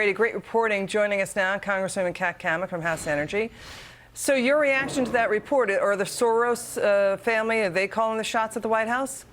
Great reporting. Joining us now, Congresswoman Cammack from House Energy. So your reaction to that report, are the Soros family, are they calling the shots at the White House?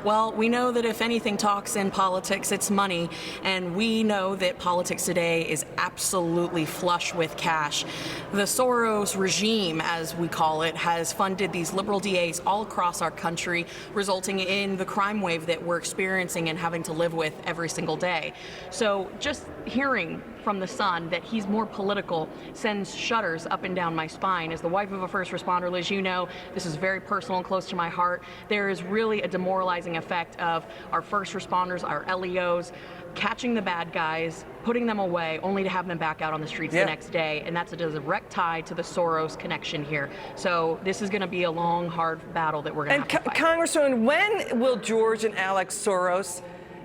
Well, we know that if anything talks in politics, it's money. And we know that politics today is absolutely flush with cash. The Soros regime, as we call it, has funded these liberal DAs all across our country, resulting in the crime wave that we're experiencing and having to live with every single day. So just hearing from the son that he's more political sends shudders up and down my spine. As the wife of a first responder, Liz, you know, this is very personal and close to my heart. There is really a demoralizing effect of our first responders, our LEOs, catching the bad guys, putting them away, only to have them back out on the streets the next day. And that's a direct tie to the Soros connection here. So this is going to be a long, hard battle that we're going to have to fight. Congresswoman, when will George and Alex Soros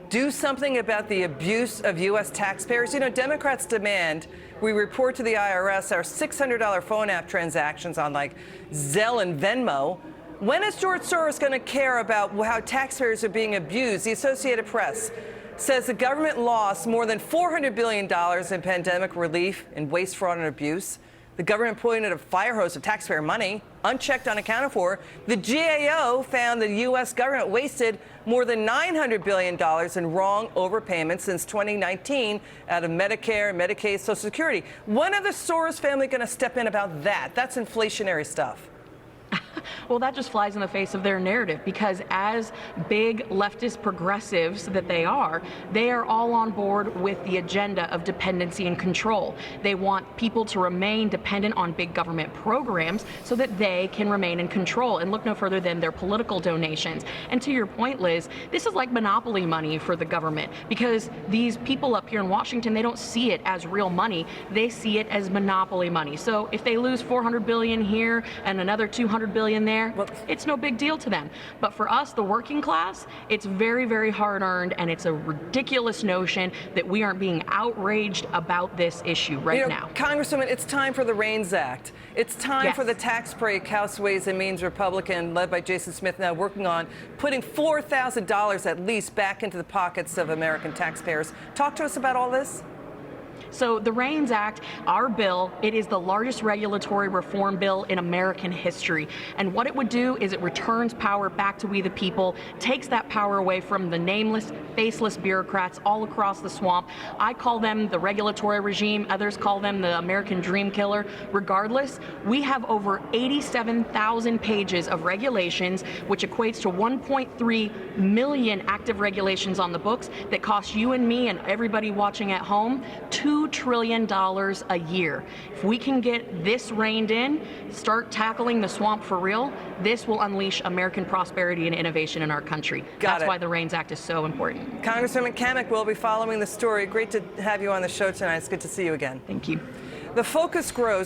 do something about the abuse of U.S. taxpayers? You know, Democrats demand we report to the IRS our $600 phone app transactions on like Zelle and Venmo. When is George Soros going to care about how taxpayers are being abused? The Associated Press says the government lost more than $400 billion in pandemic relief in waste, fraud, and abuse. The government pointed a fire hose of taxpayer money, unchecked, unaccounted for. The GAO found the U.S. government wasted more than $900 billion in wrong overpayments since 2019 out of Medicare, Medicaid, Social Security. When are the Soros family going to step in about that? That's inflationary stuff. Well, that just flies in the face of their narrative, because as big leftist progressives that they are all on board with the agenda of dependency and control. They want people to remain dependent on big government programs so that they can remain in control and look no further than their political donations. And to your point, Liz, this is like monopoly money for the government, because these people up here in Washington, they don't see it as real money. They see it as monopoly money. So if they lose $400 billion here and another $200 billion there, well, it's no big deal to them. But for us, the working class, it's very, very hard earned, and it's a ridiculous notion that we aren't being outraged about this issue now. Congresswoman, it's time for the REINS Act. It's time for the tax break House Ways and Means Republican, led by Jason Smith, now working on putting $4,000 at least back into the pockets of American taxpayers. Talk to us about all this. So the REINS Act, our bill, it is the largest regulatory reform bill in American history. And what it would do is it returns power back to we the people, takes that power away from the nameless, faceless bureaucrats all across the swamp. I call them the regulatory regime. Others call them the American dream killer. Regardless, we have over 87,000 pages of regulations, which equates to 1.3 million active regulations on the books that cost you and me and everybody watching at home $2 trillion a year. If we can get this reined in, start tackling the swamp for real, this will unleash American prosperity and innovation in our country. That's why the REINS Act is so important. Congresswoman Cammack will be following the story. Great to have you on the show tonight. It's good to see you again. Thank you. The focus grows